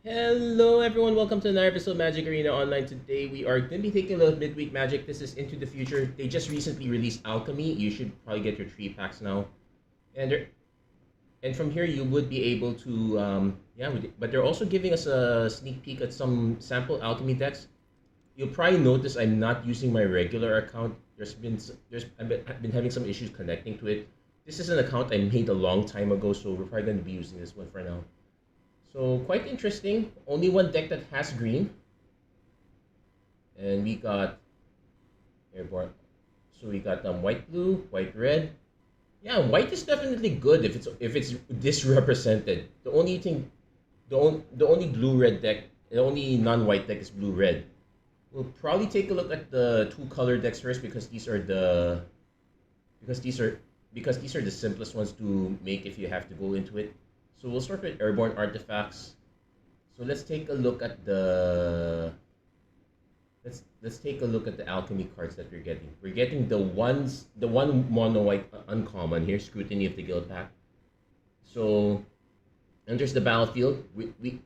Hello everyone, welcome to another episode of Magic Arena Online. Today we are going to be taking a look at Midweek Magic. This is Into the Future. They just recently released Alchemy. You should probably get your 3 packs now. And from here you would be able to, but they're also giving us a sneak peek at some sample Alchemy decks. You'll probably notice I'm not using my regular account. I've been having some issues connecting to it. This is an account I made a long time ago, so we're probably going to be using this one for now. So quite interesting. Only one deck that has green. And we got airborne. So we got white blue, white red. Yeah, white is definitely good if it's this represented. The only blue red deck, the only non-white deck is blue red. We'll probably take a look at the 2 color decks first because these are the simplest ones to make if you have to go into it. So we'll start with airborne artifacts. So let's take a look at the alchemy cards that we're getting. We're getting the one mono white uncommon here, Scrutiny of the Guild pack. So enters the battlefield. We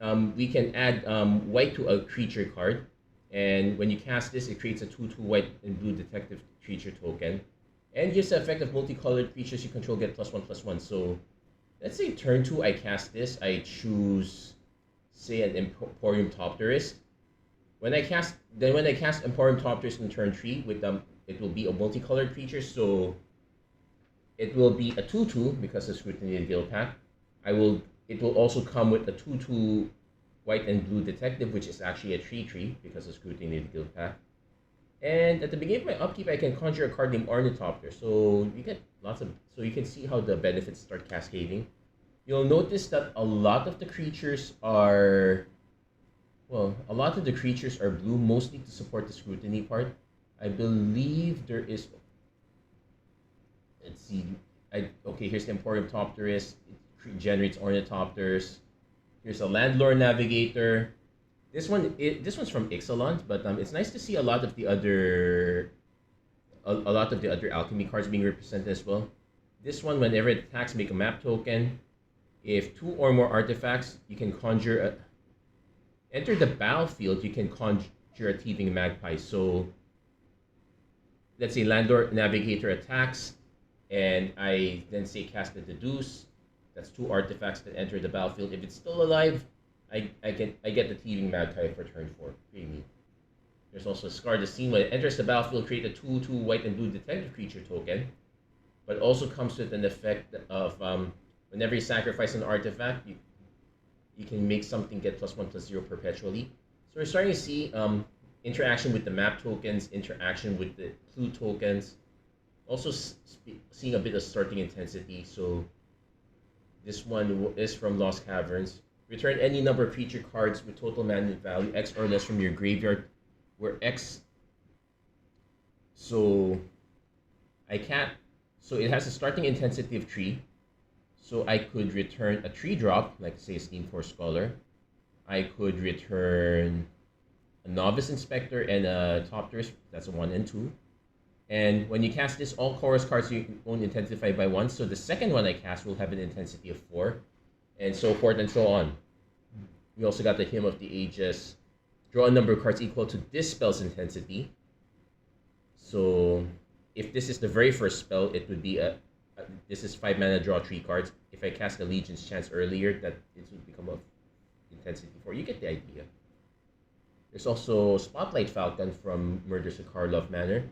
can add white to a creature card, and when you cast this, it creates a 2/2 white and blue detective creature token, and gives the effect of multicolored creatures you control get +1/+1. So let's say turn 2, I cast this. I choose, say, an Emporium Topterist. When I cast Emporium Topterist in turn 3, with it will be a multicolored creature. So it will be a 2/2 because of Scrutiny of the Guild pack. It will also come with a 2/2 white and blue detective, which is actually a 3/3 because of Scrutiny of the Guild pack. And at the beginning of my upkeep, I can conjure a card named Ornithopter. So you get so you can see how the benefits start cascading. You'll notice that a lot of the creatures are blue, mostly to support the scrutiny part. I believe there is. Let's see. Here's the Emporium Topterist. It generates Ornithopters. Here's a Landlord Navigator. This one's from Ixalan, but it's nice to see a lot of the other alchemy cards being represented as well. This one, whenever it attacks, make a map token. If 2 or more artifacts, you can enter the battlefield. You can conjure a Thieving Magpie. So let's say Landlord Navigator attacks, and I then say cast the Deduce. That's 2 artifacts that enter the battlefield. If it's still alive, I get the Thieving Magpie for turn 4. Pretty neat. There's also Scar the Scene. When it enters the battlefield, create a 2/2 white and blue detective creature token. But also comes with an effect of whenever you sacrifice an artifact, you can make something get +1/+0 perpetually. So we're starting to see interaction with the map tokens, interaction with the clue tokens. Also seeing a bit of starting intensity. So this one is from Lost Caverns. Return any number of creature cards with total mana value X or less from your graveyard, where X. So it has a starting intensity of 3. So I could return a 3-drop, like say Steamforce Scholar. I could return a Novice Inspector and a Topterist. That's a 1 and 2. And when you cast this, all chorus cards you own intensify by 1. So the second one I cast will have an intensity of 4. And so forth and so on. We also got the Hymn of the Ages. Draw a number of cards equal to this spell's intensity. So if this is the very first spell, it would be this is 5 mana, draw 3 cards. If I cast Allegiance Chance earlier, that it would become of intensity 4. You get the idea. There's also Spotlight Falcon from Murders of Karlov Manor.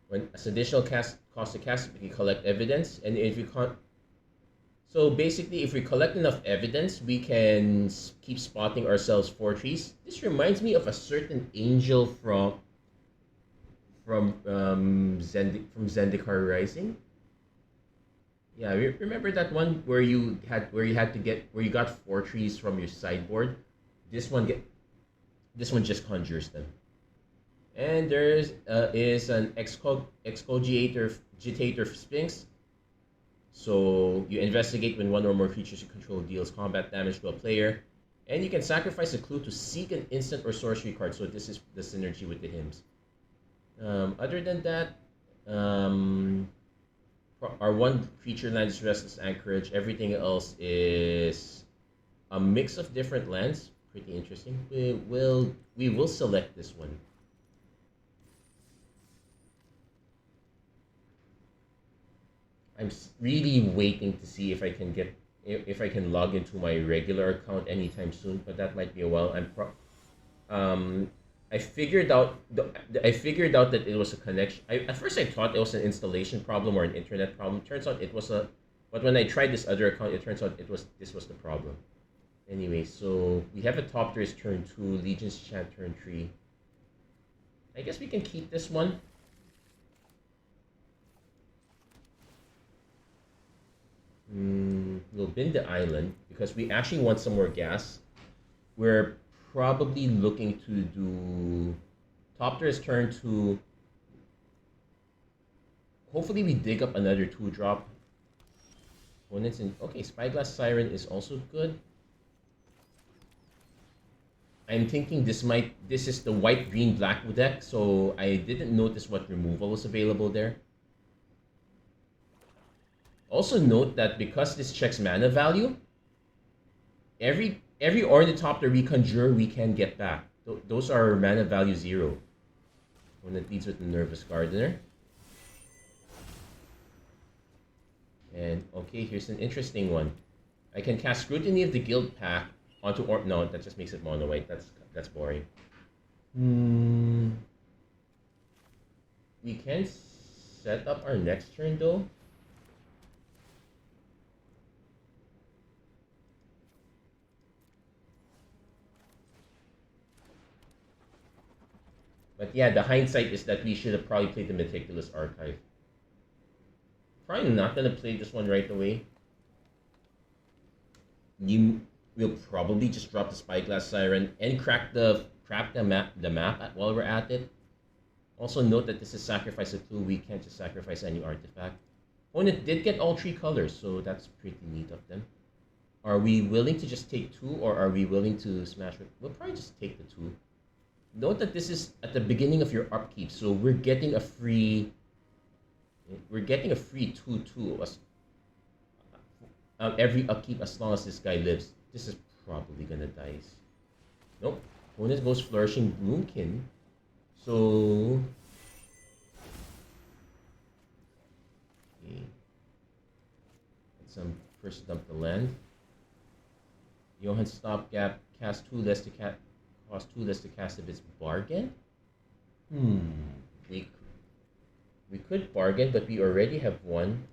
When as additional cost to cast, we can collect evidence, and if you can't. So basically, if we collect enough evidence, we can keep spotting ourselves 4 trees. This reminds me of a certain angel from Zendikar Rising. Yeah, remember that one where you got 4 trees from your sideboard. This one just conjures them. And there's is an Excogitator Sphinx. So you investigate when 1 or more creatures you control deals combat damage to a player, and you can sacrifice a clue to seek an instant or sorcery card. So this is the synergy with the hymns. Other than that, our 1 creature land is Restless Anchorage. Everything else is a mix of different lands. Pretty interesting. We will select this one. I'm really waiting to see if I can get if I can log into my regular account anytime soon, but that might be a while. Um I figured out I figured out that it was a connection. At first I thought it was an installation problem or an internet problem. Turns out it was a but when I tried this other account, it turns out this was the problem. Anyway, so we have a top tier is turn 2, Legion's Chant turn 3. I guess we can keep this one. We'll bin the island because we actually want some more gas. We're probably looking to do top tier is turn 2. Hopefully we dig up another 2-drop. Opponents in okay, Spyglass Siren is also good. I'm thinking this is the white green black deck, so I didn't notice what removal was available there. Also note that because this checks mana value, every Ornithopter we conjure we can get back. Those are mana value 0. When it leads with the Nervous Gardener. And okay, here's an interesting one. I can cast Scrutiny of the Guild Pack onto no, that just makes it mono white. That's boring. We can set up our next turn though. But yeah, the hindsight is that we should have probably played the Meticulous Archive. Probably not gonna play this one right away. We'll probably just drop the Spyglass Siren and crack the map while we're at it. Also note that this is sacrifice a clue. We can't just sacrifice any artifact. Opponent did get all 3 colors, so that's pretty neat of them. Are we willing to just take 2, or are we willing to smash it? We'll probably just take the 2. Note that this is at the beginning of your upkeep, so we're getting a free 2/2 every upkeep as long as this guy lives. This is probably gonna die. Nope. Opponent goes Flourishing Bloomkin. So okay. Let's first dump the land. Johan Stopgap cast 2 less to cost 2 less to cast if it's bargain. We could bargain, but we already have 1.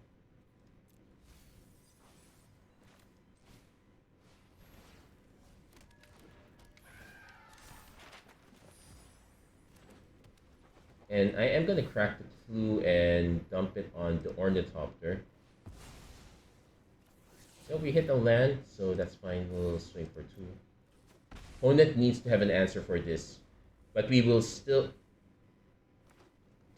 And I am gonna crack the clue and dump it on the Ornithopter. So we hit the land, so that's fine. We'll swing for 2. Opponent needs to have an answer for this, but we will still.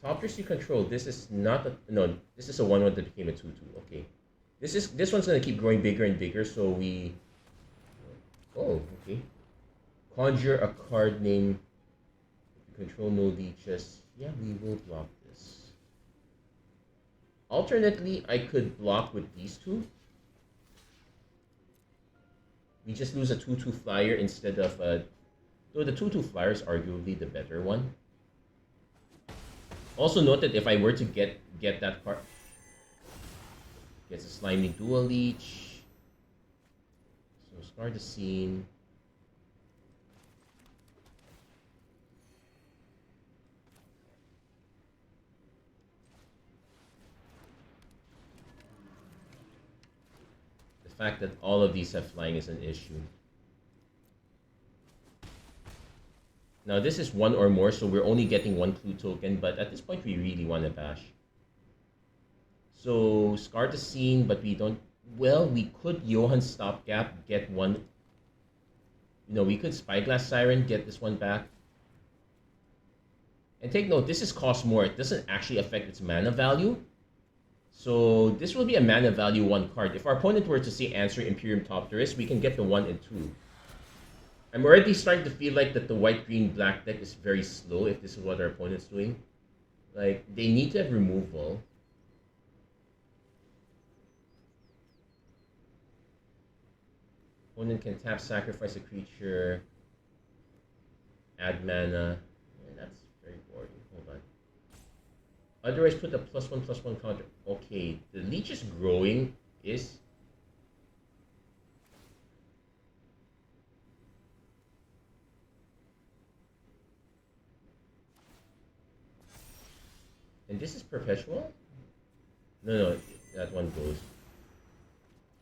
Topters you control. This is not a no. This is a 1/1 that became a 2/2. Okay, this one's gonna keep growing bigger and bigger. So we. Oh, okay. Conjure a card name. Control no leeches. Yeah, we will block this. Alternately, I could block with these 2. We just lose a 2/2 flyer instead of a. Though the 2/2 flyer is arguably the better one. Also note that if I were to get that card, gets a Slimy Dual Leech. So scar the scene. The fact that all of these have flying is an issue. Now this is 1 or more, so we're only getting 1 clue token, but at this point we really want to bash. So scar the scene, but we don't. Well, we could Johan Stopgap, get 1. We could Spyglass Siren, get this one back. And take note, this is cost more. It doesn't actually affect its mana value. So this will be a mana value 1 card. If our opponent were to say answer Imperium Topterus, we can get the 1 and 2. I'm already starting to feel like that the white, green, black deck is very slow if this is what our opponent's doing. Like, they need to have removal. Opponent can tap, sacrifice a creature, add mana. Yeah, that's very boring. Hold on. Otherwise, put a +1/+1 counter. Okay, the leech is growing. Is and this is perpetual? No, that one goes.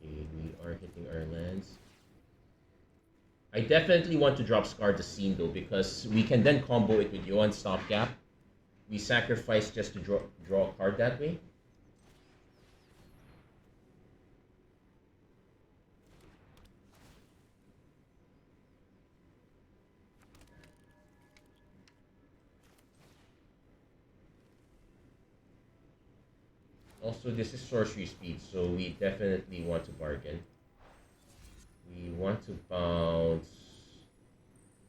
Okay, we are hitting our lands. I definitely want to drop Scar the Scene though, because we can then combo it with Yoan Stopgap. We sacrifice just to draw a card that way. Also, this is sorcery speed, so we definitely want to bargain. We want to bounce.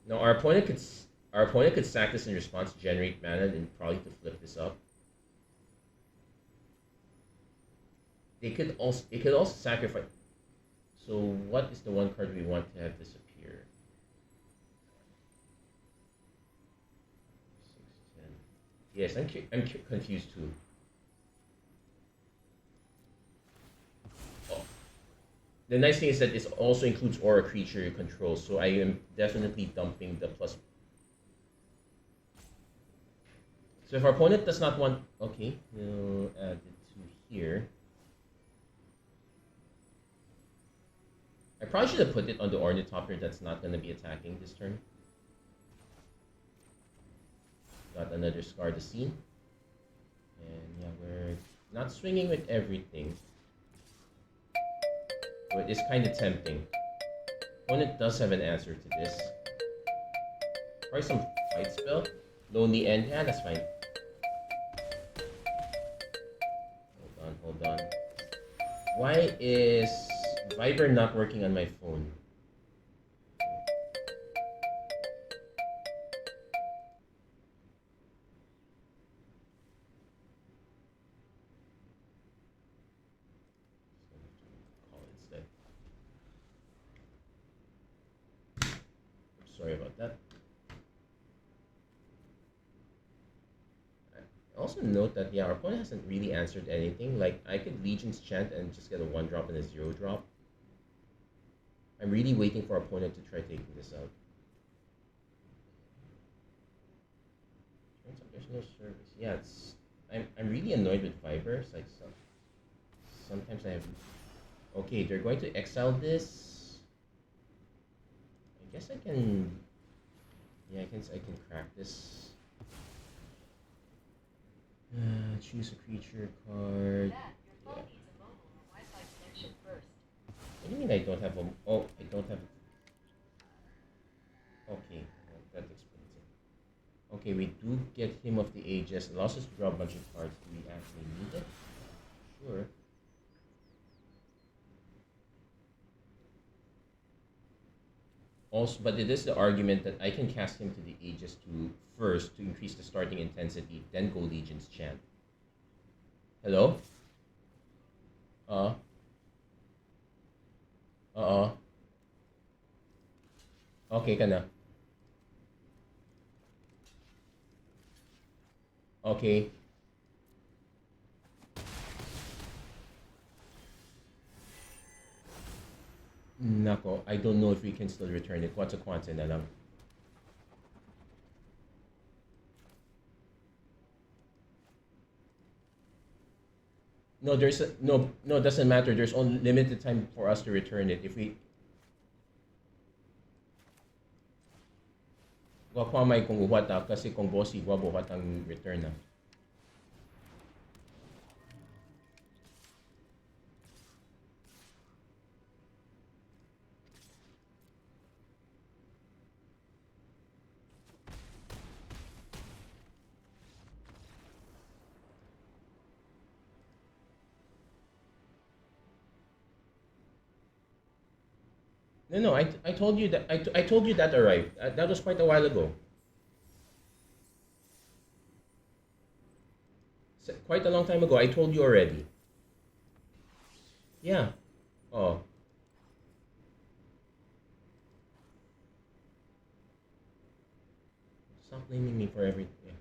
Now our opponent could sack this in response to generate mana and probably to flip this up. They could also sacrifice. So what is the one card we want to have disappear? 6, 10. Yes, I'm confused too. Oh. The nice thing is that this also includes aura creature you control, so I am definitely dumping the plus. So if our opponent does not want, okay, we'll add it to here. I probably should have put it on the Ornithopter that's not going to be attacking this turn. Got another Scar the Scene. And yeah, we're not swinging with everything. But it's kind of tempting. Opponent does have an answer to this. Probably some fight spell. Lonely End. Yeah, that's fine. Hold on. Why is Viber not working on my phone? Call instead. Sorry about that. Also note that yeah, our opponent hasn't really answered anything. Like I could Legion's Chant and just get a 1-drop and a 0-drop. I'm really waiting for our opponent to try taking this out. There's no service. Yeah, I'm really annoyed with Viber. It's like sometimes I have. Okay, they're going to exile this. I guess I can. Yeah, I can crack this. Choose a creature card. Yeah. What do you mean I don't have a... Oh, I don't have... Okay, well, that explains it. Okay, we do get Hymn of the Ages. It allows us to draw a bunch of cards. Do we actually need it? Sure. Also, but it is the argument that I can cast Hymn to the Ages first to increase the starting intensity, then go Legion's Chant. Hello? Okay ka na. Okay. Nako, I don't know if we can still return it. What's a quanta na lang? No, there's no, it doesn't matter. There's only limited time for us to return it. If we Wapa may kung uwata kasi kung bossy buhat ang return na. No, I told you that I told you that arrived. That was quite a while ago. Quite a long time ago. I told you already. Yeah. Oh. blaming me for everything. Yeah.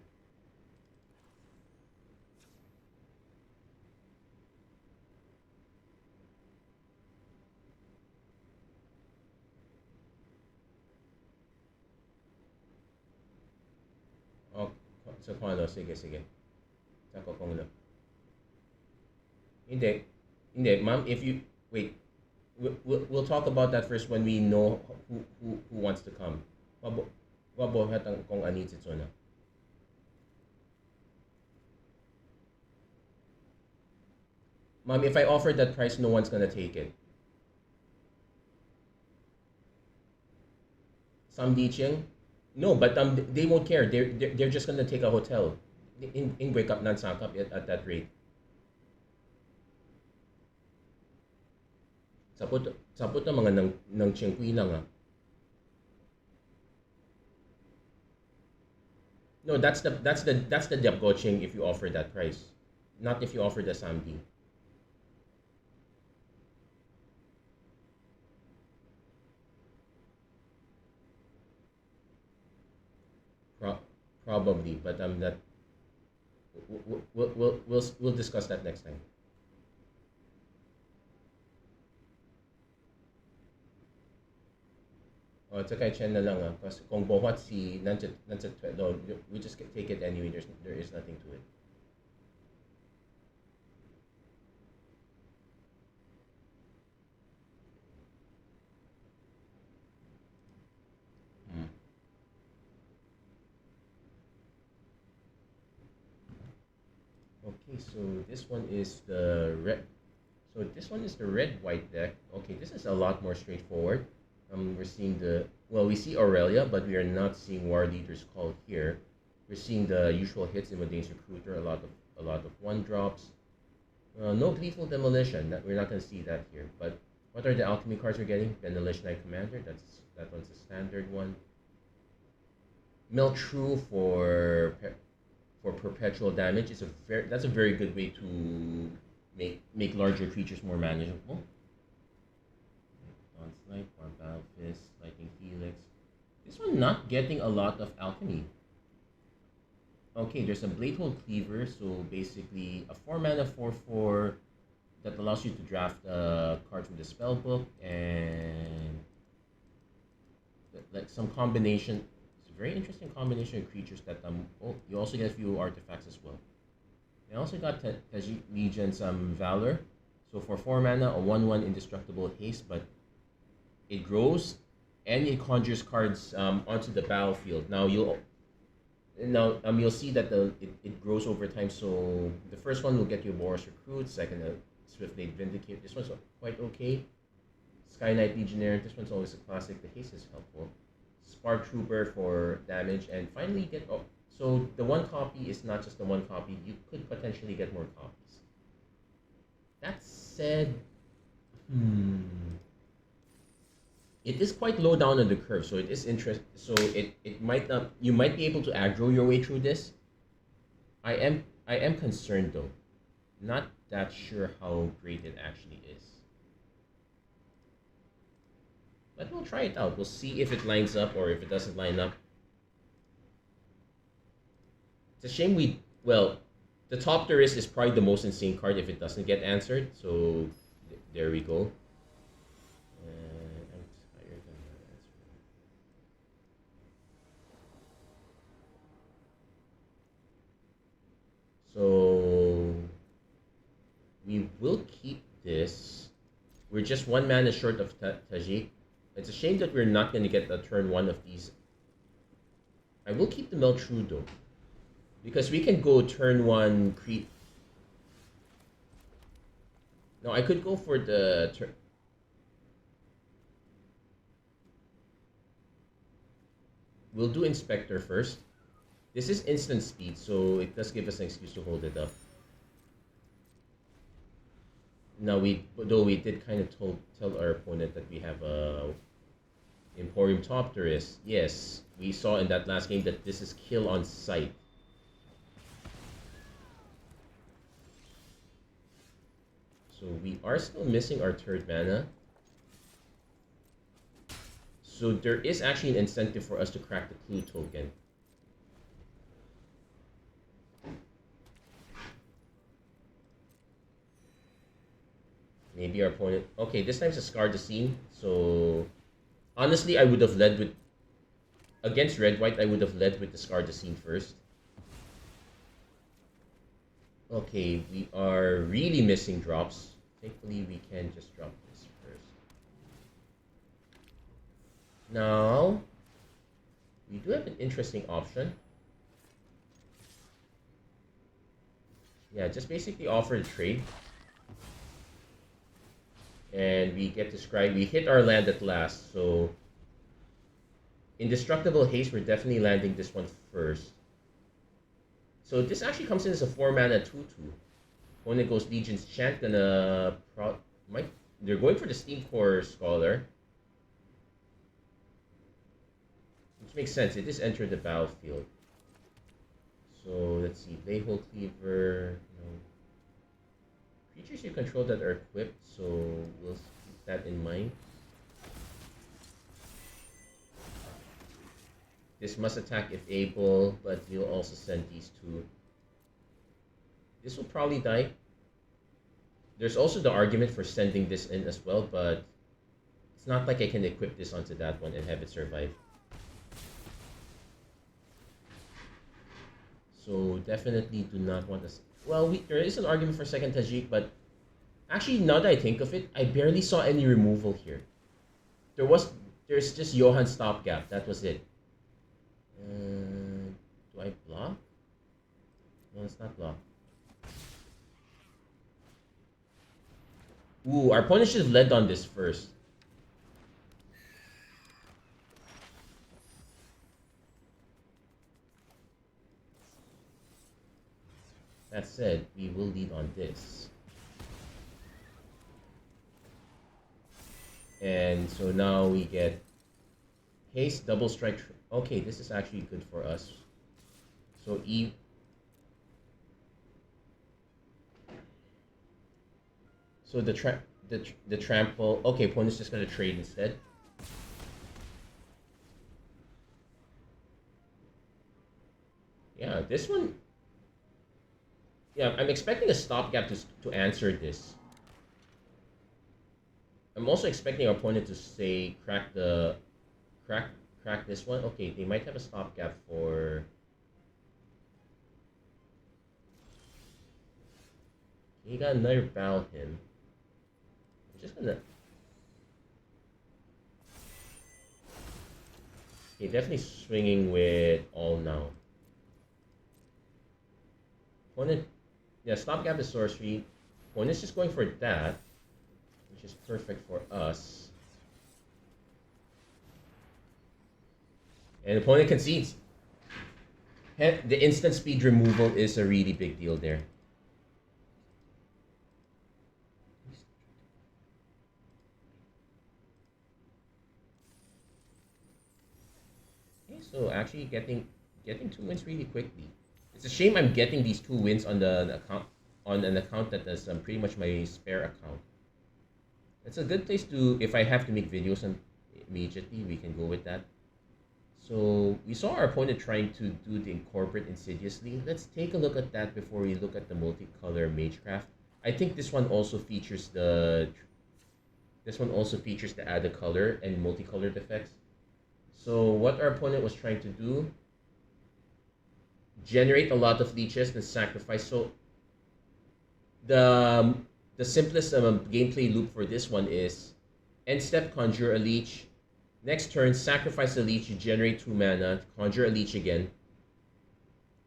Oh, so kung ano, sige, sige. Sako kung ano. Hindi. Hindi, ma'am, if you, wait, we'll talk about that first when we know who wants to come. Wabo, wabo hatang kung ani na. Ma'am, if I offer that price, no one's gonna take it. Some teaching? No, but they won't care. They're just gonna take a hotel. In break up nansakap at that rate. Sapot na mga ng Chengqui lang ah. No, that's the depth coaching if you offer that price, not if you offer the Samdi. Probably, but that we'll discuss that next time. Oh, tsaka Chen na lang ah. Kasi kung bohot si nandiyan, no, we just take it anyway. There is nothing to it. Mm. Okay, so this one is the red. So this one is the red white deck. Okay, this is a lot more straightforward. We're seeing we see Aurelia, but we are not seeing War Leader's Call here. We're seeing the usual hits in Madane's Recruiter, a lot of one drops. No Lethal Demolition. We're not going to see that here. But what are the alchemy cards we're getting? Demolition Knight Commander. That one's a standard one. Meltru for perpetual damage is that's a very good way to make larger creatures more manageable. Onslaught, War Battle Fist, Lightning Helix. This one not getting a lot of alchemy. Okay, there's a Bladehold Cleaver, so basically a 4-mana 4/4 that allows you to draft a card from the spellbook and like some combination. It's a very interesting combination of creatures that you also get a few artifacts as well. I also got Tajik Legion's Valor. So for 4 mana, a 1/1 indestructible haste, but it grows and it conjures cards onto the battlefield. Now you'll see that it grows over time. So the first one will get you Boros Recruit, second Swiftblade Vindicate. This one's quite okay. Sky Knight Legionnaire. This one's always a classic. The haste is helpful. Spark Trooper for damage, and finally get so the one copy is not just the one copy. You could potentially get more copies. That said, it is quite low down on the curve, so it is interest. So it might not. You might be able to aggro your way through this. I am concerned though. Not that sure how great it actually is. But we'll try it out. We'll see if it lines up or if it doesn't line up. It's a shame the top tourist is probably the most insane card if it doesn't get answered. So there we go. I'm tired of that answer. So we will keep this. We're just 1 mana short of Tajik. It's a shame that we're not going to get a turn 1 of these. I will keep the Meltru though, because we can go turn 1 creep. No, I could go for the turn. We'll do Inspector first. This is instant speed, so it does give us an excuse to hold it up. Now we did kind of tell our opponent that we have a Emporium top tourist. Yes, we saw in that last game that this is kill on sight. So we are still missing our 3rd mana. So there is actually an incentive for us to crack the clue token. Maybe our opponent... Okay, this time's a Scar the Scene. So, honestly, I would have led with... Against Red-White, I would have led with the Scar the Scene first. Okay, we are really missing drops. Thankfully, we can just drop this first. Now, we do have an interesting option. Yeah, just basically offer a trade. And we get to scry. We hit our land at last, so... Indestructible Haste, we're definitely landing this one first. So this actually comes in as a 4-mana 2/2. Opponent goes Legion's Chant, gonna... They're going for the Steam Core Scholar. Which makes sense, it is enter the battlefield. So let's see, Layhole Cleaver... No. Creatures you control that are equipped, so we'll keep that in mind. This must attack if able, but you'll also send these two. This will probably die. There's also the argument for sending this in as well, but it's not like I can equip this onto that one and have it survive. So definitely do not want to... Well, there is an argument for second Tajik, but actually now that I think of it, I barely saw any removal here. There's just Johan's Stopgap, that was it. Do I block? No, it's not block. Ooh, our opponent should have led on this first. That said, we will lead on this. And so now we get haste, double strike. Okay, this is actually good for us. So So the trample. Okay, opponent's just gonna trade instead. Yeah, this one. Yeah, I'm expecting a stopgap to answer this. I'm also expecting our opponent to say crack this one. Okay, they might have a stopgap for... He got another Bow him. I'm just gonna... Okay, definitely swinging with all now. Opponent... Yeah, stopgap is sorcery. Opponent's just going for that, which is perfect for us. And the opponent concedes. The instant speed removal is a really big deal there. Okay, so actually getting 2 wins really quickly. It's a shame I'm getting these 2 wins on an account that is pretty much my spare account. It's a good place to, if I have to make videos immediately, we can go with that. So we saw our opponent trying to do the incorporate insidiously. Let's take a look at that before we look at the multicolor Magecraft. I think this one also features the add a color and multicolored effects. So what our opponent was trying to do, generate a lot of leeches and sacrifice. So the simplest gameplay loop for this one is end step, conjure a leech. Next turn, sacrifice a leech, you generate 2 mana, conjure a leech again.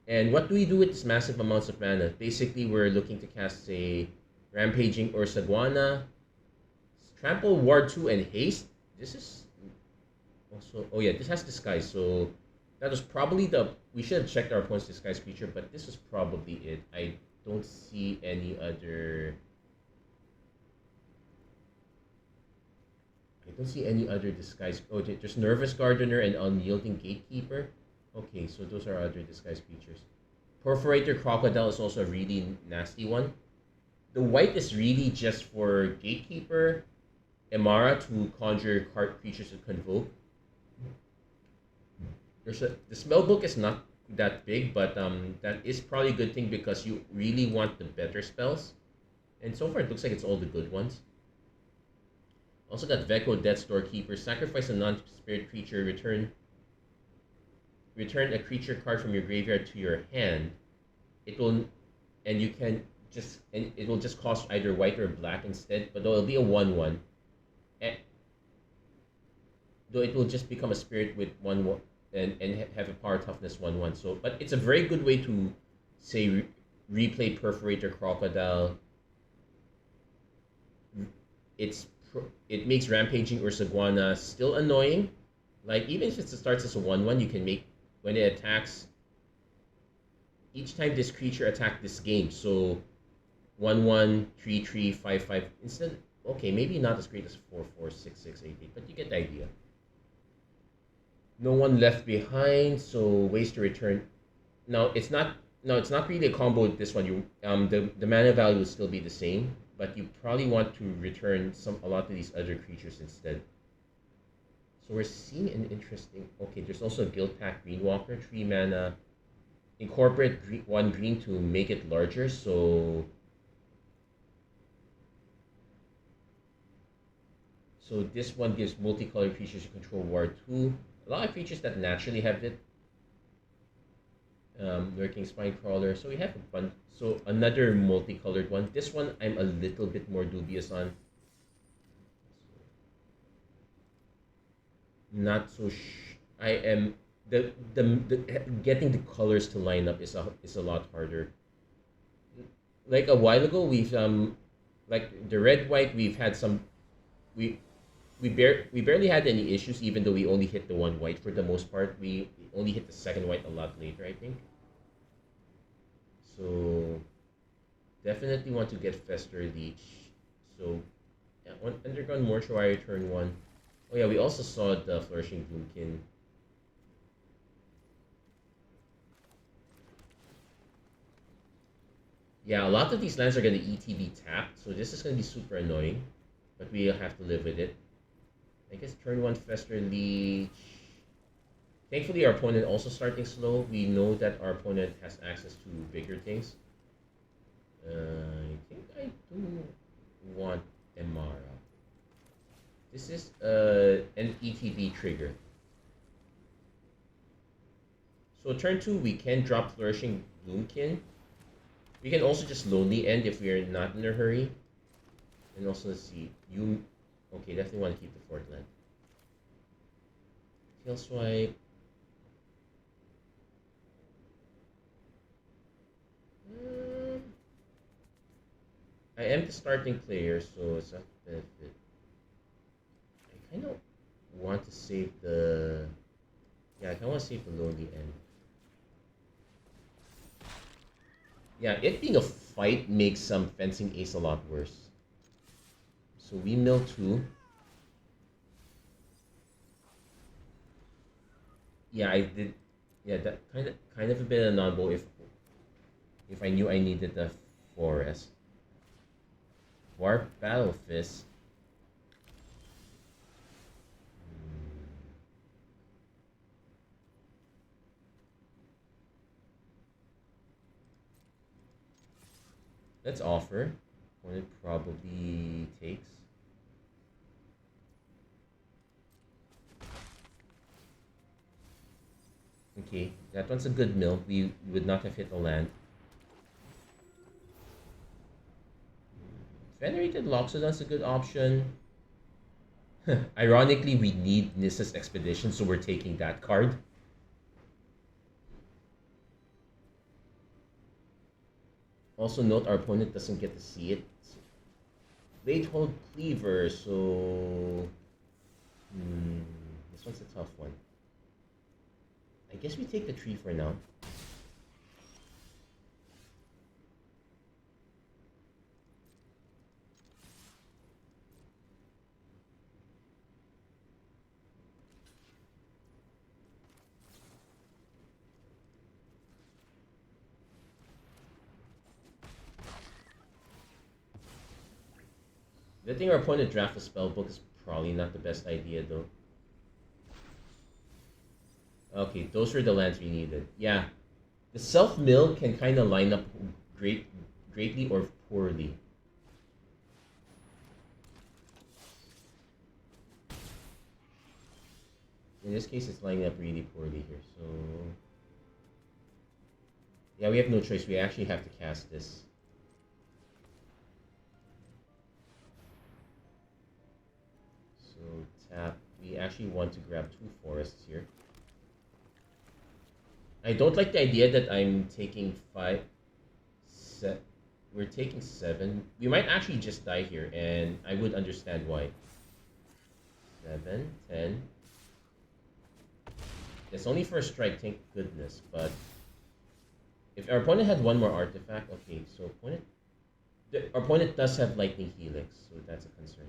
And what do we do with this massive amounts of mana? Basically, we're looking to cast a Rampaging Ursaguana, Trample, Ward 2, and Haste. This is also... Oh yeah, this has Disguise, so that was probably we should have checked our opponent's Disguise creature, but this was probably it. I don't see any other... I don't see any other disguise. Oh, there's Nervous Gardener and Unyielding Gatekeeper. Okay, so those are other disguise creatures. Perforator Crocodile is also a really nasty one. The white is really just for Gatekeeper, Emara to conjure card creatures to convoke. The spell book is not that big, but that is probably a good thing because you really want the better spells. And so far, it looks like it's all the good ones. Also got Veko, Death's Doorkeeper. Sacrifice a non-spirit creature. Return a creature card from your graveyard to your hand. It will, and you can just, and it will just cost either white or black instead. But though it'll be a 1/1, though it will just become a spirit with 1/1 and have a power toughness 1/1. So, but it's a very good way to say replay Perforator Crocodile. It makes Rampaging Ursaguana still annoying. Like, even if it starts as a 1/1, you can make, when it attacks, each time this creature attacked this game, so 1/1, 3/3, 5/5, instead, okay, maybe not as great as 4/4, 6/6, 8/8, but you get the idea. No One Left Behind, so ways to return. Now, it's not really a combo with this one. The mana value will still be the same, but you probably want to return a lot of these other creatures instead. So we're seeing an interesting... Okay, there's also a Guild Pack Greenwalker, 3 mana. Incorporate 1 green to make it larger, so this one gives multicolored creatures you control War 2. A lot of creatures that naturally have it. Lurking Spinecrawler. So we have a bunch. So another multicolored one. This one I'm a little bit more dubious on. Not so I am the getting the colors to line up is a lot harder. Like a while ago, we've like the red white, we've had some we barely had any issues, even though we only hit the 1 white for the most part. We only hit the 2nd white a lot later, I think. So definitely want to get Fester Leech. So yeah, Underground Mortuary turn 1. Oh yeah, we also saw the Flourishing Bloomkin. Yeah, a lot of these lands are going to ETB tapped, so this is going to be super annoying, but we'll have to live with it. I guess turn 1 Fester Leech. Thankfully, our opponent also starting slow. We know that our opponent has access to bigger things. I think I do want Emara. This is an ETB trigger. So turn 2, we can drop Flourishing Bloomkin. We can also just Lonely End if we are not in a hurry. And also, let's see, okay, definitely want to keep the 4th land. Tail Swipe. I am the starting player, so it's not a benefit. I kind of want to save the... Yeah, I kind of want to save the Lonely End. Yeah, it being a fight makes some Fencing Ace a lot worse. So we mill 2. Yeah, I did. Yeah, that kind of a bit of a non-bow if I knew I needed the forest. Warp Battle Fist. Let's offer. What it probably takes. Okay, that one's a good mill. We would not have hit the land. Venerated Loxodon's a good option. Ironically, we need Nissa's Expedition, so we're taking that card. Also note our opponent doesn't get to see it. Late Hold Cleaver, so... this one's a tough one. I guess we take the tree for now. Letting our opponent draft a spellbook is probably not the best idea, though. Okay, those were the lands we needed. Yeah, the self-mill can kind of line up greatly or poorly. In this case, it's lining up really poorly here. So yeah, we have no choice. We actually have to cast this. So tap. We actually want to grab 2 forests here. I don't like the idea that I'm taking 5. We're taking 7. We might actually just die here, and I would understand why. 7, 10. It's only for a strike, thank goodness, but if our opponent had 1 more artifact, okay, so our opponent does have Lightning Helix, so that's a concern.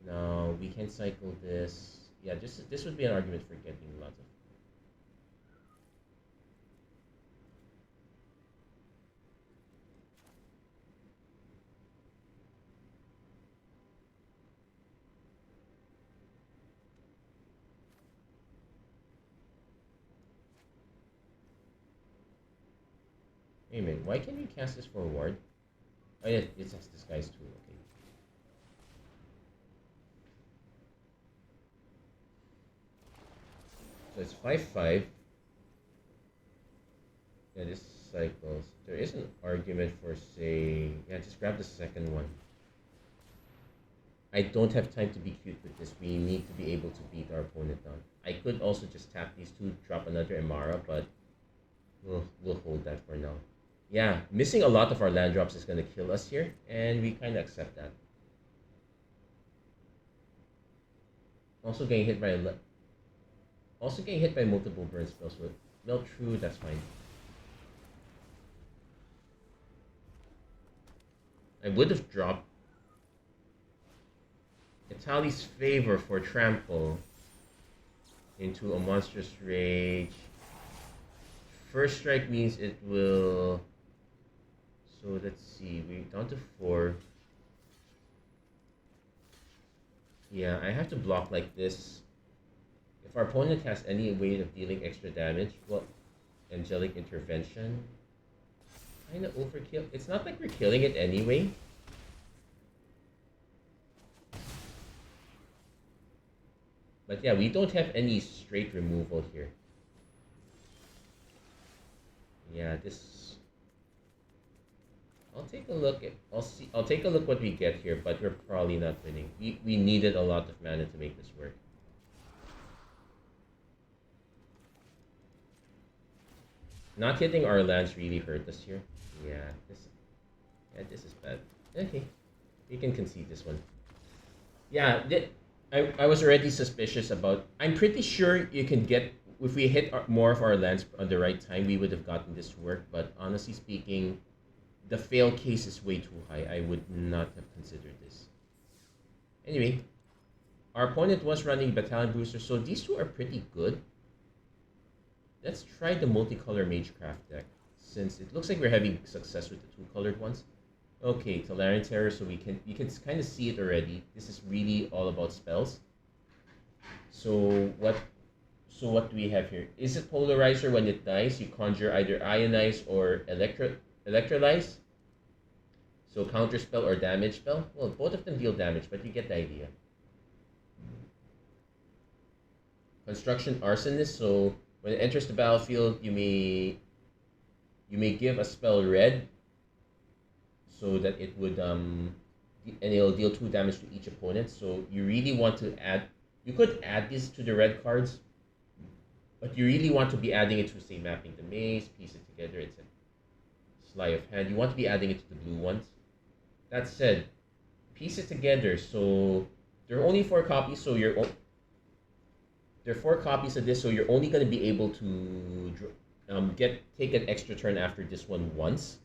Now, we can cycle this. Yeah, this would be an argument for getting lots of. Wait a minute, why can't we cast this for a ward? Oh yeah, it has disguise too, okay. So it's 5/5. Yeah, this cycles. There is an argument for saying, yeah, just grab the second one. I don't have time to be cute with this. We need to be able to beat our opponent down. I could also just tap these 2, drop another Emara, but we'll hold that for now. Yeah, missing a lot of our land drops is going to kill us here, and we kind of accept that. Also getting hit by multiple burn spells with Melt True, that's fine. I would have dropped Itali's Favor for Trample into a Monstrous Rage. First strike means it will. So let's see, we're down to 4. Yeah, I have to block like this. If our opponent has any way of dealing extra damage, well, Angelic Intervention. Kind of overkill. It's not like we're killing it anyway. But yeah, we don't have any straight removal here. Yeah, this. I'll take a look at. I'll take a look what we get here, but we're probably not winning. We needed a lot of mana to make this work. Not hitting our lands really hurt us here. Yeah, this is bad. Okay, we can concede this one. Yeah, I was already suspicious about. I'm pretty sure you can get if we hit more of our lands on the right time, we would have gotten this to work. But honestly speaking, the fail case is way too high. I would not have considered this. Anyway, our opponent was running Battalion Booster, so these 2 are pretty good. Let's try the multicolor Magecraft deck, since it looks like we're having success with the 2-colored ones. Okay, Tolarian Terror, so you can kind of see it already. This is really all about spells. So what do we have here? Is it Polarizer? When it dies, you conjure either Ionize or Electrolyze. So counter spell or damage spell. Well, both of them deal damage, but you get the idea. Construction Arsonist. So when it enters the battlefield, you may give a spell red, so that it would and it'll deal 2 damage to each opponent. So you really want to add. You could add these to the red cards, but you really want to be adding it to, say, Mapping the Maze, Piece It Together, etc. Sleight of Hand. You want to be adding it to the blue ones. That said, Piece It Together. So there are only 4 copies. So there are 4 copies of this. So you're only going to be able to take an extra turn after this one once.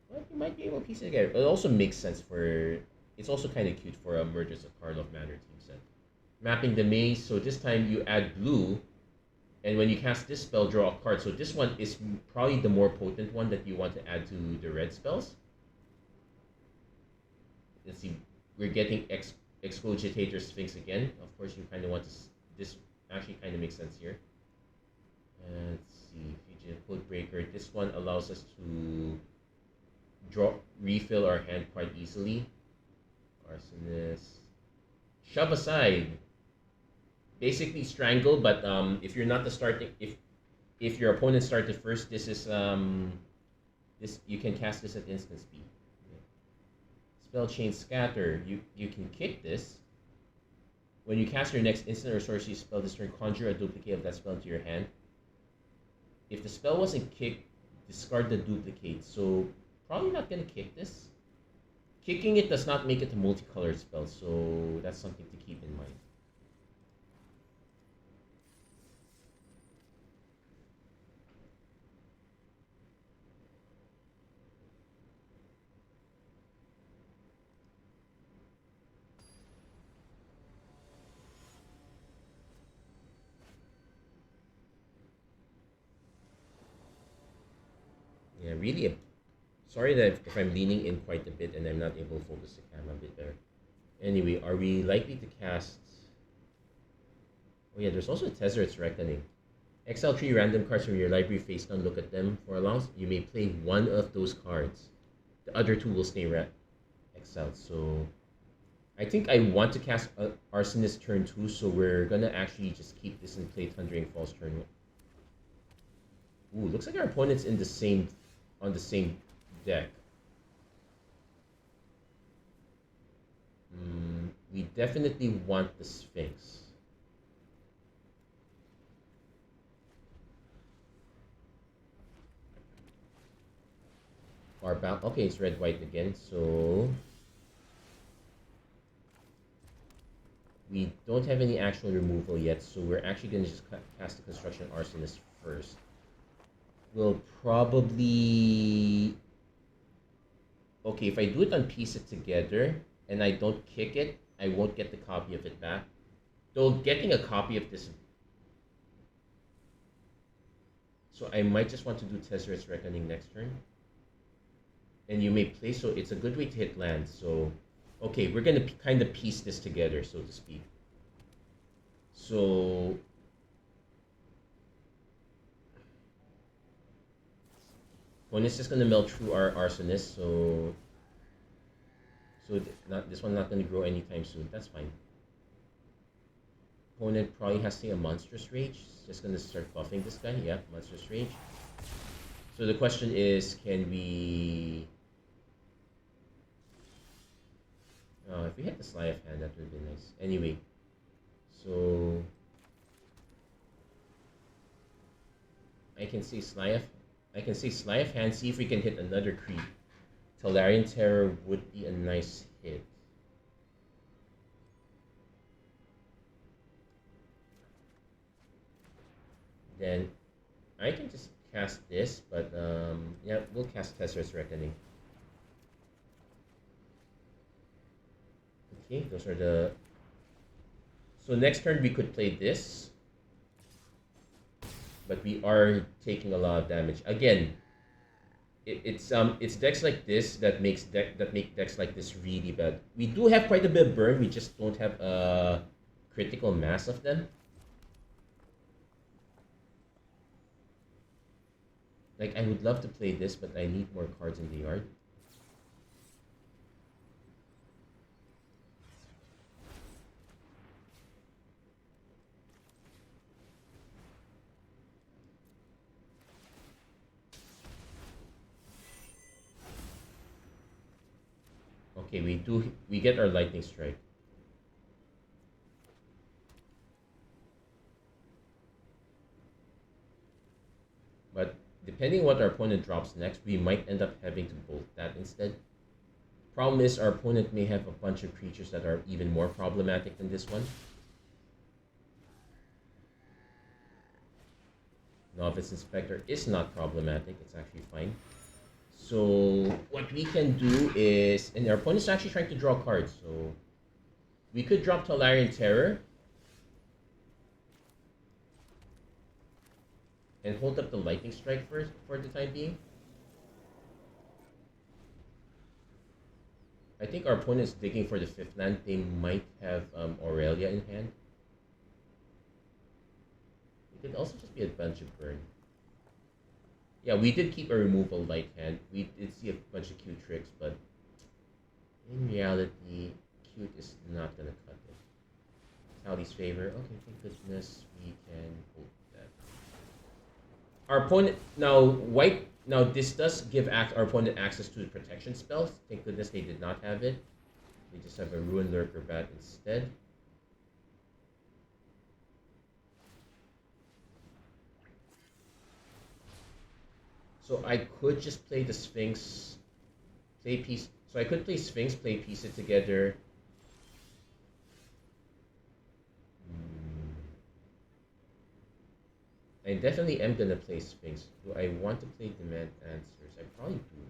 But you might be able to piece it together. It also makes sense for. It's also kind of cute for a Murders of Karlov Manor team set. Mapping the Maze. So this time you add blue. And when you cast this spell, draw a card. So this one is probably the more potent one that you want to add to the red spells. Let's see. We're getting Excogitator Sphinx again. Of course, you kind of want to. This actually kind of makes sense here. Let's see. Fugitive Codebreaker. This one allows us to refill our hand quite easily. Arsonist. Shove aside. basically strangle. But if you're not the starting, if your opponent started first, this you can cast this at instant speed. Spell chain scatter. You can kick this. When you cast your next instant or sorcery spell this turn, conjure a duplicate of that spell into your hand. If the spell wasn't kicked, discard the duplicate. So probably not gonna kick this. Kicking it does not make it a multicolored spell, so that's something to keep in mind. Yeah, really. Sorry that if I'm leaning in quite a bit and I'm not able to focus the camera a bit better. Anyway, are we likely to cast? Oh yeah, there's also Tezzeret's Reckoning. Exile 3 random cards from your library face down, look at them. For allowance, you may play one of those cards. The other two will stay exiled. So I think I want to cast Arsonist turn 2, so we're gonna actually just keep this and play Thundering Falls turn 1. Ooh, looks like our opponent's on the same deck. We definitely want the Sphinx. Okay, it's red white again, so we don't have any actual removal yet, so we're actually going to just cast the Construction Arsonist first. We'll probably... Okay, if I do it on Piece It Together, and I don't kick it, I won't get the copy of it back. Though getting a copy of this... So I might just want to do Tezzeret's Reckoning next turn. And you may play, so it's a good way to hit land. So, okay, we're going to kind of piece this together, so to speak. So, opponent's just going to melt through our Arsonist, so this one's not going to grow anytime soon. That's fine. Opponent probably has to say a Monstrous Rage. Just going to start buffing this guy. Yeah, Monstrous Rage. So the question is, can we... if we hit the Sleight of Hand, that would be nice. Anyway, so I can say Sleight of Hand, see if we can hit another creep. Tolarian Terror would be a nice hit. Then I can just cast this, but yeah, we'll cast Tezzeret's Reckoning. Okay, those are the... So next turn we could play this, but we are taking a lot of damage. Again, it's decks like this that make decks like this really bad. We do have quite a bit of burn. We just don't have a critical mass of them. Like, I would love to play this, but I need more cards in the yard. Okay, we get our Lightning Strike. But depending what our opponent drops next, we might end up having to bolt that instead. Problem is, our opponent may have a bunch of creatures that are even more problematic than this one. Novice Inspector is not problematic, it's actually fine. So what we can do is, and our opponent's actually trying to draw cards, so we could drop Tolarian Terror and hold up the Lightning Strike first for the time being. I think our opponent's digging for the 5th land. They might have Aurelia in hand. It could also just be a bunch of burn. Yeah, we did keep a removal light hand. We did see a bunch of cute tricks, but in reality, cute is not gonna cut it. Tally's favor. Okay, thank goodness we can hold that. Our opponent now white. Now this does give our opponent access to the protection spells. Thank goodness they did not have it. They just have a Ruin Lurker Bat instead. So I could just play the Sphinx, play piece. So I could play Sphinx, play piece it together. I definitely am gonna play Sphinx. Do I want to play Demand Answers? I probably do.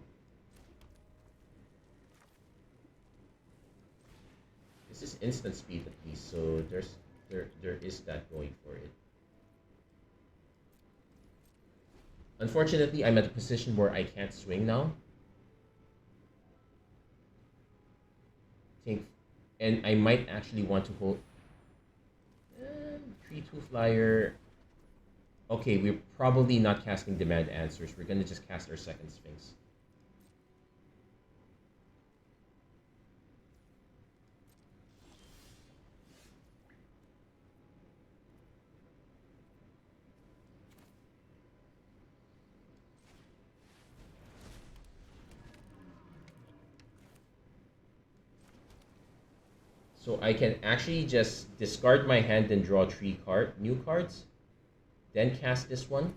This is instant speed at least, so there is that going for it. Unfortunately, I'm at a position where I can't swing now. And I might actually want to hold 3/2 flyer. Okay, we're probably not casting Demand Answers. We're gonna just cast our second Sphinx. So I can actually just discard my hand and draw 3 new cards, then cast this one.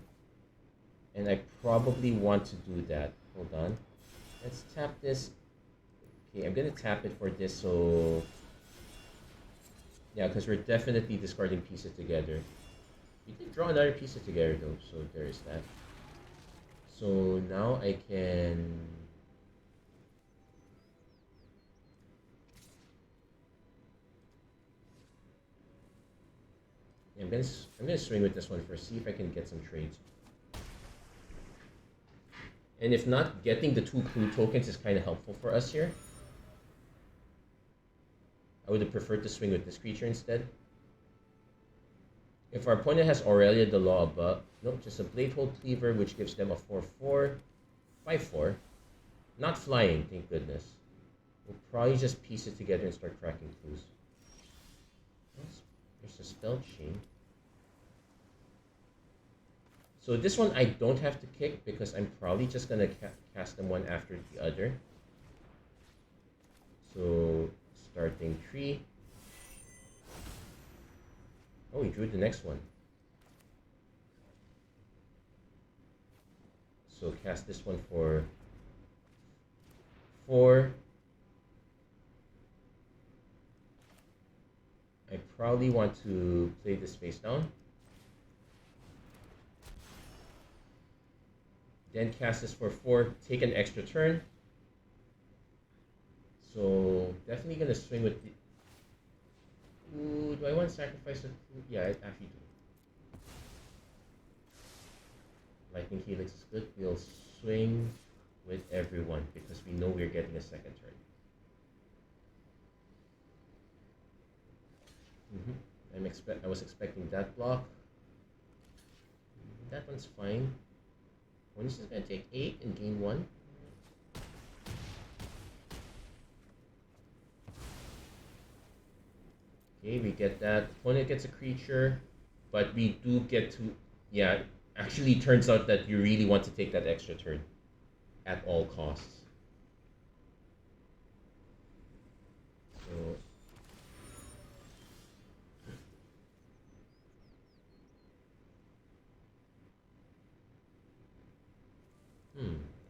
And I probably want to do that. Hold on. Let's tap this. Okay, I'm gonna tap it for this, so yeah, because we're definitely discarding pieces together. We did draw another piece together though, so there is that. So now I can I'm gonna swing with this one first, see if I can get some trades. And if not, getting the 2 clue tokens is kind of helpful for us here. I would have preferred to swing with this creature instead. If our opponent has Aurelia the Law above, nope, just a Bladehold Cleaver, which gives them a 4/4, 5/4. Not flying, thank goodness. We'll probably just piece it together and start cracking clues. There's a Spell Chain. So this one I don't have to kick because I'm probably just gonna cast them one after the other. So starting 3. Oh, he drew the next one. So cast this one for 4. I probably want to play this face down. Then cast this for 4, take an extra turn. So definitely gonna swing with the... Ooh, do I want to sacrifice it? Yeah, I actually do. Lightning Helix is good. We'll swing with everyone because we know we're getting a second turn. I was expecting that block. That one's fine. One is just gonna take 8 and gain 1. Okay, we get that. Opponent gets a creature, but we do get to... Yeah, actually turns out that you really want to take that extra turn at all costs. So...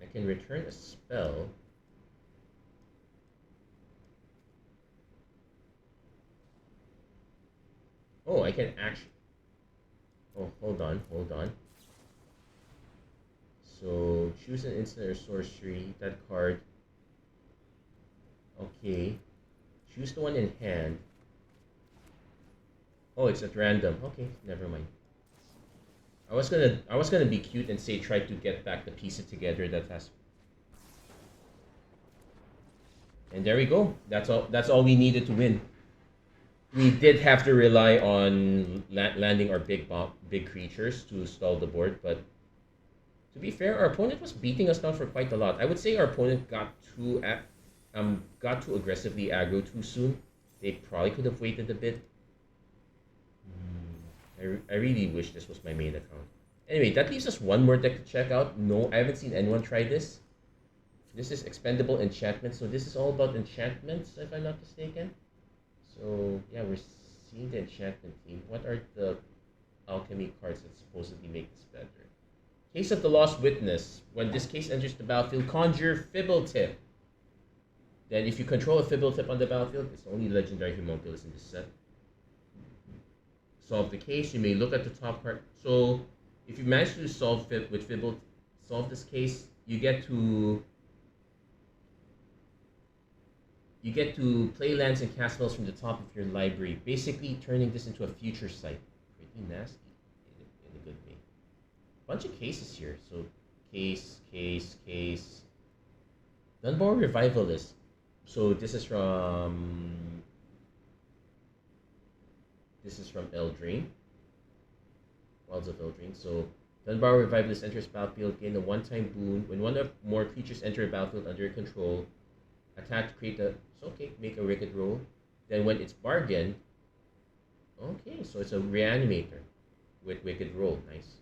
I can return a spell. Oh, I can actually... Oh, hold on. So, choose an instant or sorcery, that card. Okay. Choose the one in hand. Oh, it's at random. Okay, never mind. I was gonna be cute and say try to get back the pieces together that has... And there we go. That's all we needed to win. We did have to rely on landing our big creatures to stall the board, but to be fair, our opponent was beating us down for quite a lot. I would say our opponent got too aggressively aggro too soon. They probably could have waited a bit. I really wish this was my main account. Anyway, that leaves us one more deck to check out. No, I haven't seen anyone try this. This is Expendable Enchantment. So this is all about enchantments, if I'm not mistaken. So yeah, we're seeing the enchantment theme. What are the alchemy cards that supposedly make this better? Case of the Lost Witness. When this case enters the battlefield, conjure Fibble Tip. Then if you control a Fibble Tip on the battlefield, it's the only legendary homunculus in this set. Solve the case. You may look at the top card. So if you manage to solve this case, you get to play lands and cast spells from the top of your library, basically turning this into a future sight. Pretty nasty in a good way. Bunch of cases here. So case. Dunbar Revivalist. So this is from Eldraine. Wilds of Eldraine. So Dunbar Revivalist enters battlefield, gain a one-time boon. When one or more creatures enter a battlefield under your control, attack to create a... So okay, make a Wicked roll. Then when it's bargain... Okay, so it's a Reanimator with Wicked roll. Nice.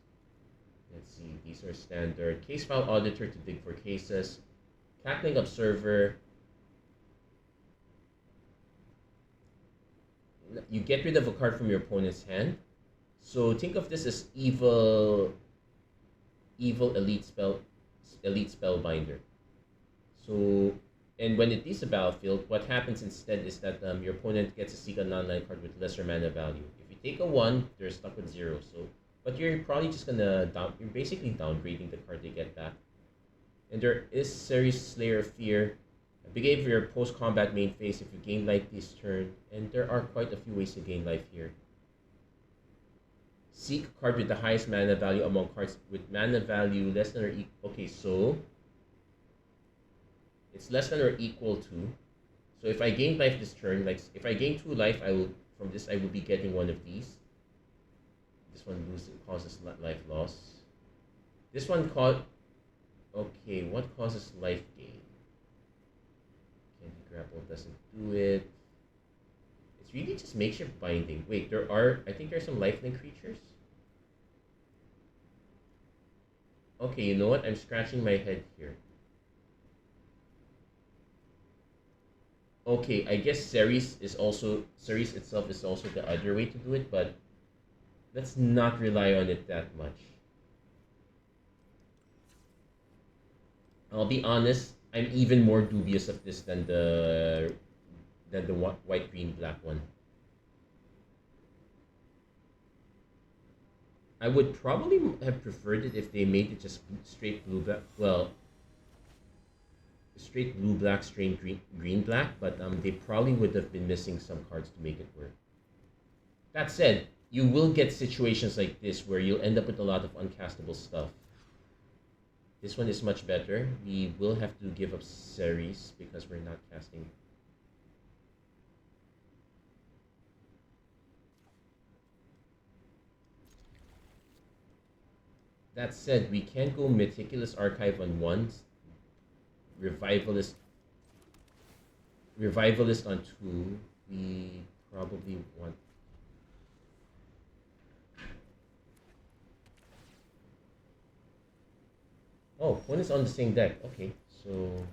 Let's see, these are standard. Case File Auditor to dig for cases. Cackling Observer. You get rid of a card from your opponent's hand. So think of this as evil elite spellbinder. So, and when it leaves the battlefield, what happens instead is that your opponent gets to seek a non-land card with lesser mana value. If you take a 1, they're stuck with 0. So, but you're probably just gonna you're basically downgrading the card they get back. And there is Series Slayer of Fear. Begin your post-combat main phase if you gain life this turn, and there are quite a few ways to gain life here. Seek a card with the highest mana value among cards with mana value less than or equal. Okay, so it's less than or equal to. So if I gain life this turn, like if I gain 2 life, I will be getting one of these. This one causes life loss. This one okay, what causes life gain? Candy Grapple doesn't do it. It's really just makeshift binding. Wait, I think there's some lifelink creatures. Okay, you know what? I'm scratching my head here. Okay, I guess Ceres itself is also the other way to do it, but let's not rely on it that much. I'll be honest, I'm even more dubious of this than the white, green, black one. I would probably have preferred it if they made it just straight blue black. Well, straight blue black, straight green black, but they probably would have been missing some cards to make it work. That said, you will get situations like this where you'll end up with a lot of uncastable stuff. This one is much better. We will have to give up Ceres because we're not casting. That said, we can go Meticulous Archive on 1, Revivalist on 2. We probably want... Oh, one is on the same deck. Okay, so...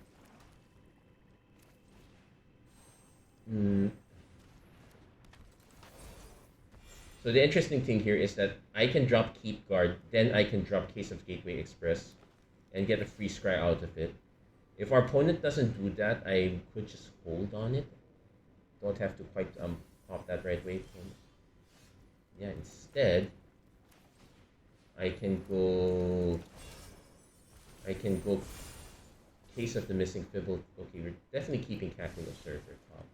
So the interesting thing here is that I can drop Keep Guard, then I can drop Case of Gateway Express, and get a free scry out of it. If our opponent doesn't do that, I could just hold on it. Don't have to quite pop that right way. Yeah, instead, I can go Case of the Missing Fibble. Okay, we're definitely keeping Cackling Observer top.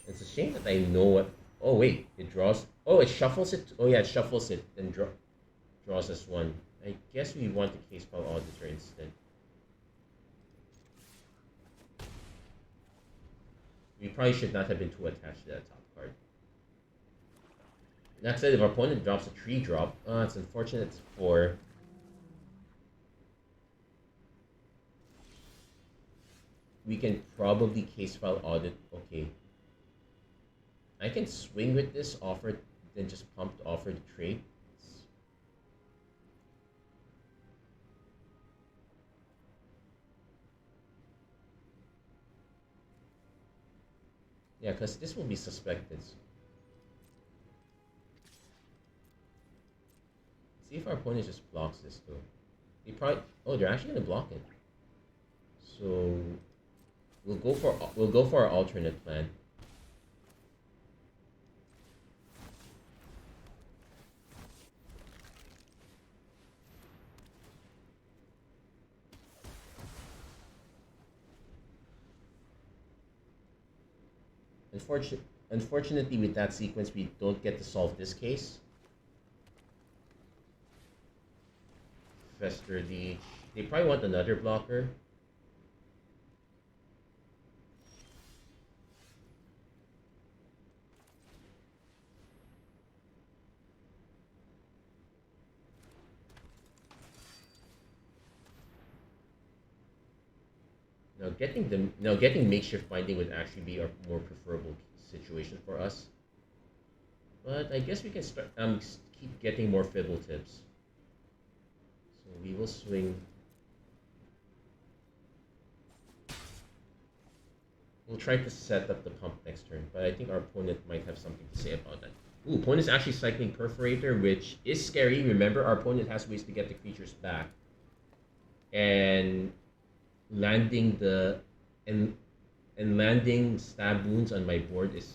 It's a shame that I know what... Oh wait, it draws... Oh, it shuffles it? Oh yeah, it shuffles it and draws us 1. I guess we want the Case File Auditor instead. We probably should not have been too attached to that top card. That said, if our opponent drops a 3-drop, it's unfortunate it's 4. we can probably case file audit. Okay, I can swing with this offer, then just pump to offer the trade. Yeah, because this will be suspected. See if our opponent just blocks this though. They probably, oh, they're actually gonna block it. So we'll go for our alternate plan. Unfortunately, with that sequence, we don't get to solve this case. Fester the. They probably want another blocker. Now getting makeshift binding would actually be a more preferable situation for us. But I guess we can start keep getting more fibble tips. So we will swing. We'll try to set up the pump next turn, but I think our opponent might have something to say about that. Ooh, opponent's actually cycling Perforator, which is scary. Remember, our opponent has ways to get the creatures back. And landing the and landing stab wounds on my board is,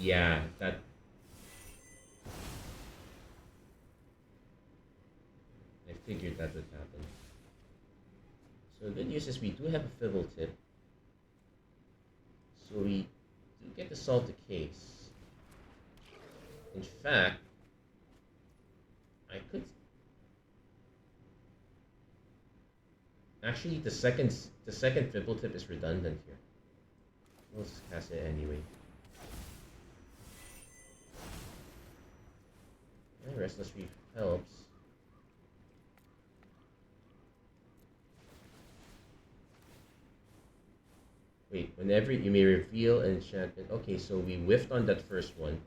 yeah, that. I figured that would happen. So the good news is we do have a Fibble tip. So we do get to solve the case. In fact, I could actually the second Fibble tip is redundant here. We'll just cast it anyway. And Restless Reef helps. Wait, whenever you may reveal an enchantment. Okay, so we whiffed on that first one.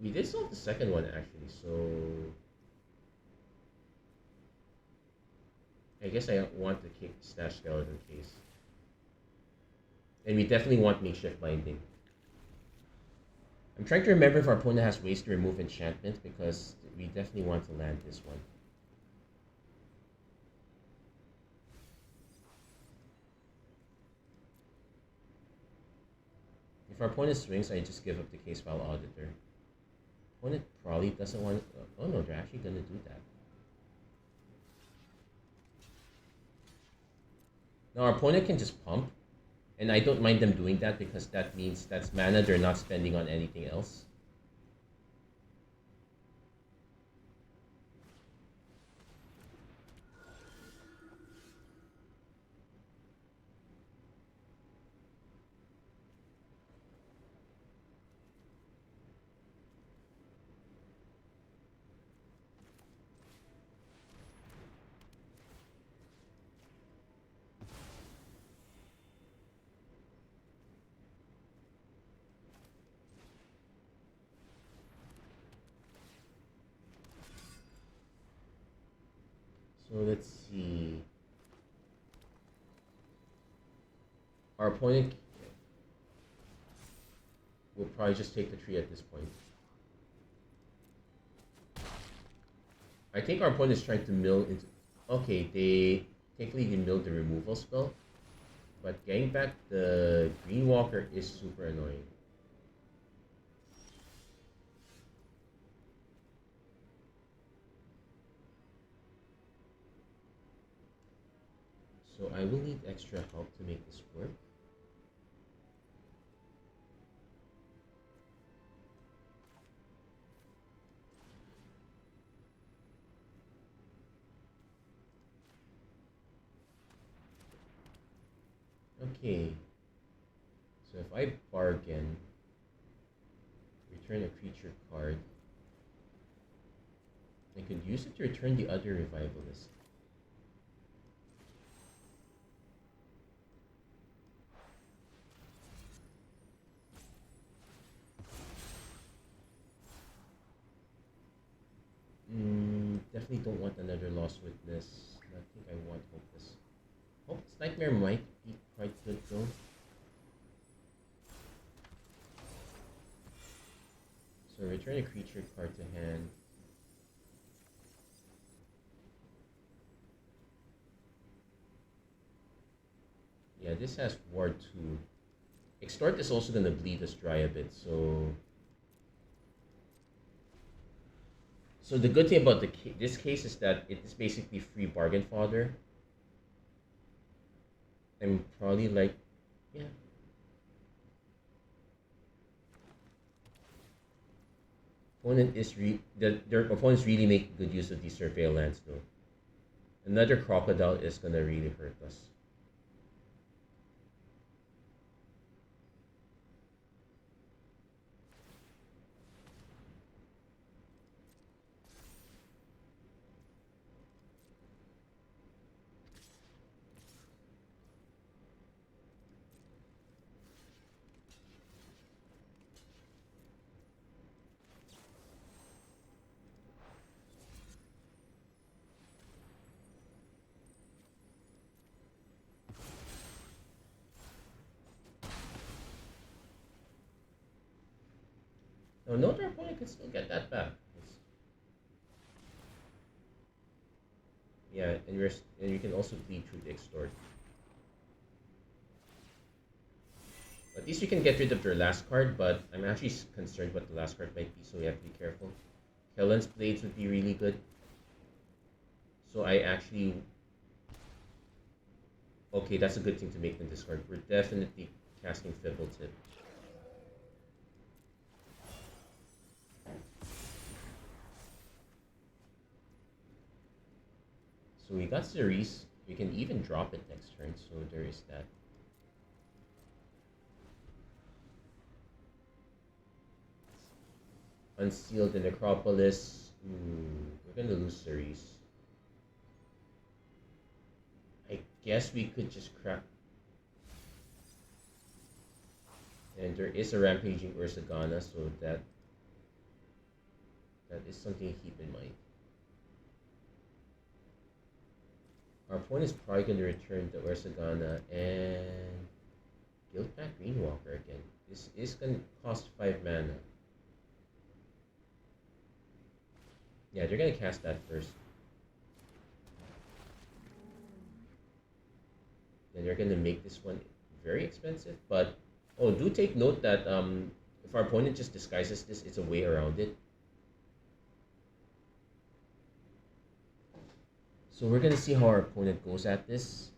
We did solve the second one actually, so I guess I want the Stash Skeleton case. And we definitely want Makeshift Binding. I'm trying to remember if our opponent has ways to remove enchantments, because we definitely want to land this one. If our opponent swings, I just give up the Case File Auditor. Opponent probably doesn't want to, oh no, they're actually going to do that. Now our opponent can just pump, and I don't mind them doing that because that means that's mana they're not spending on anything else. So let's see. Our opponent will probably just take the tree at this point. I think our opponent is trying to mill into. Okay, they technically milled the removal spell, but getting back the Green Walker is super annoying. So I will need extra help to make this work. Okay. So if I bargain, return a creature card. I could use it to return the other revivalist. Definitely don't want another Lost Witness. I think I want Hopeless. Hopeless Nightmare might be quite good though. So return a creature card to hand. Yeah, this has Ward 2. Extort is also gonna bleed us dry a bit, so the good thing about this case is that it is basically free bargain fodder. I'm probably like, yeah. Their opponents really make good use of these surveillance though. Another crocodile is gonna really hurt us. Now, note our opponent can still get that back. Yeah, and you can also bleed through the extort. At least you can get rid of your last card, but I'm actually concerned what the last card might be, so we have to be careful. Kellen's Blades would be really good. So I actually... Okay, that's a good thing to make them discard. We're definitely casting Fibble Tip. So we got Cerise. We can even drop it next turn, so there is that. Unseal the Necropolis. We're gonna lose Cerise. I guess we could just crack. And there is a Rampaging Ursagana, so that is something to keep in mind. Our opponent is probably going to return the Ursagana and Guildpact Greenwalker again. This is going to cost 5 mana. Yeah, they're going to cast that first. Then they're going to make this one very expensive. But, oh, do take note that if our opponent just disguises this, it's a way around it. So we're going to see how our opponent goes at this.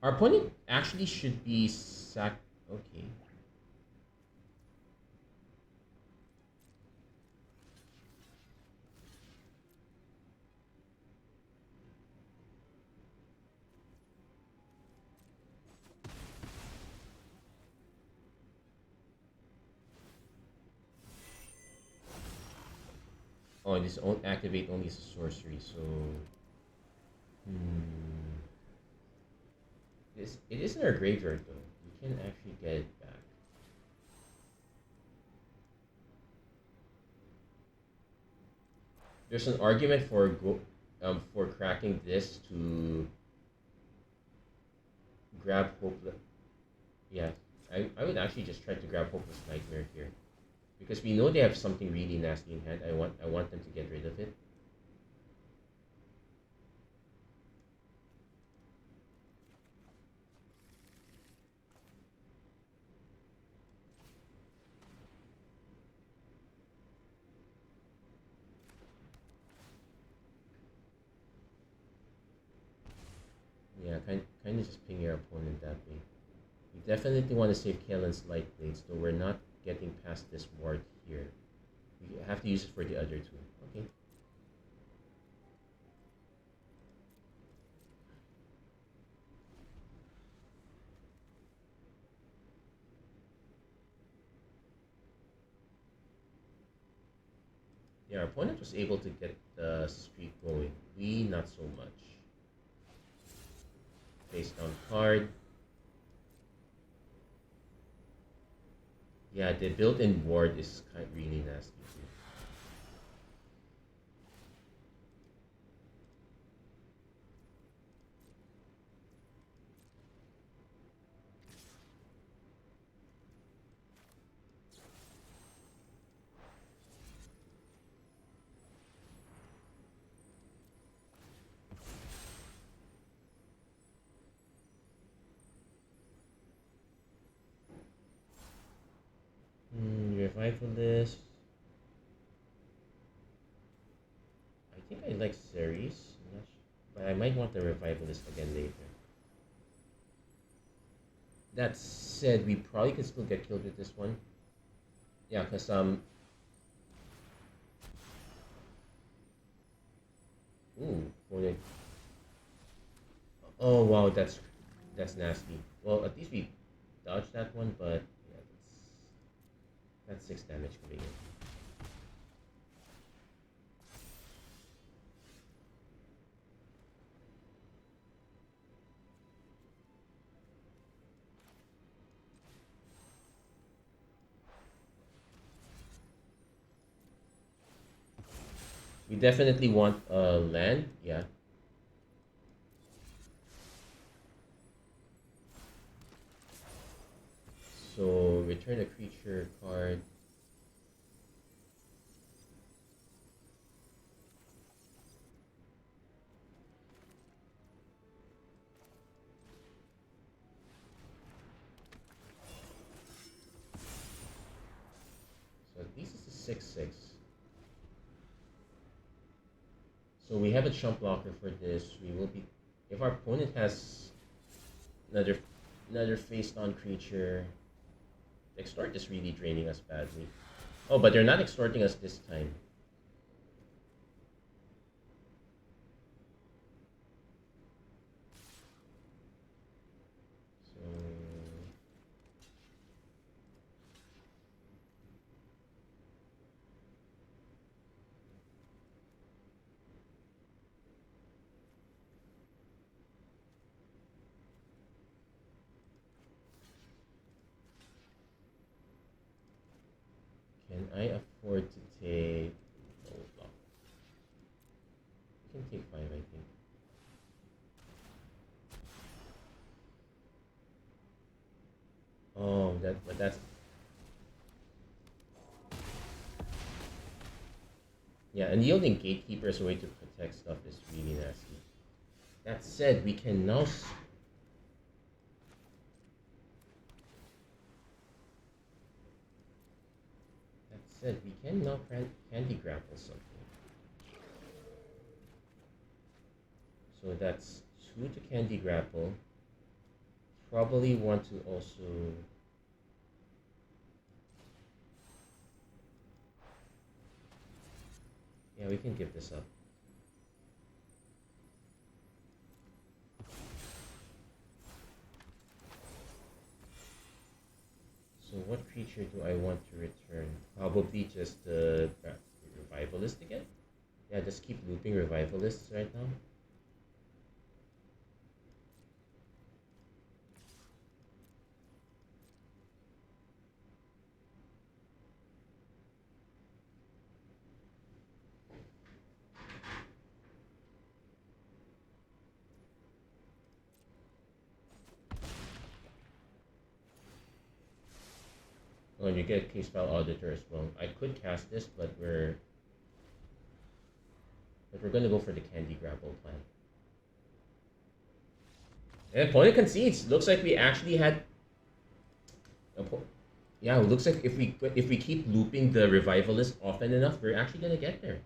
Our opponent actually should be Okay. Oh, and this activate only as a sorcery, so... It is in our graveyard though. We can actually get it back. There's an argument for cracking this to grab Hopeless. Yeah, I would actually just try to grab Hopeless Nightmare here, because we know they have something really nasty in hand. I want them to get rid of it. Yeah, kind of just ping your opponent that way. We definitely want to save Kellen's Light Blades, though we're not getting past this ward here. We have to use it for the other two. Okay. Yeah, our opponent was able to get the streak going. We not so much. Face down card. Yeah, the built-in ward is kind of really nasty too. Revivalist. I think I like Ceres, but I might want the Revivalist again later. That said, we probably could still get killed with this one. Yeah, cause ooh, oh wow, that's nasty. Well, at least we dodged that one, but yeah, that's 6 damage coming in. We definitely want land, yeah. So return a creature card. So this is a 6/6. So we have a chump blocker for this. We will be, if our opponent has another another face down creature. Extort is really draining us badly. Oh, but they're not extorting us this time. So can I afford to take? Oh, block. I can take 5, I think. Oh, but that's yeah. And yielding gatekeeper as a way to protect stuff is really nasty. That said, we can now. That said, we can now candy grapple something. So that's 2 to candy grapple. Probably want to also. Yeah, we can give this up. So what creature do I want to return? Probably just the Revivalist again? Yeah, just keep looping Revivalists right now. Oh, and you get Case File Auditor as well. I could cast this, but we're gonna go for the Candy Grapple plan. And opponent concedes. Looks like we actually had. Yeah, it looks like if we keep looping the Revivalist often enough, we're actually gonna get there.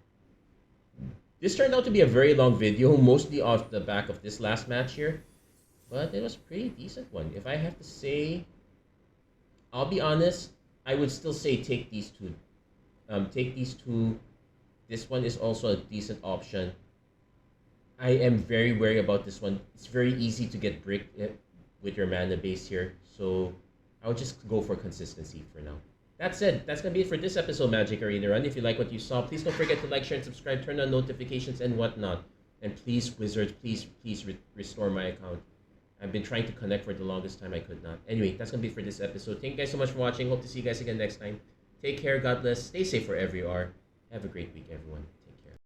This turned out to be a very long video, mostly off the back of this last match here, but it was a pretty decent one. If I have to say, I'll be honest, I would still say take these two. Take these two. This one is also a decent option. I am very wary about this one. It's very easy to get bricked with your mana base here, so I would just go for consistency for now. That said, that's gonna be it for this episode, Magic Arena Run. If you like what you saw, please don't forget to like, share, and subscribe. Turn on notifications and whatnot. And please, Wizards, please restore my account. I've been trying to connect for the longest time. I could not. Anyway, that's gonna be it for this episode. Thank you guys so much for watching. Hope to see you guys again next time. Take care. God bless. Stay safe wherever you are. Have a great week, everyone.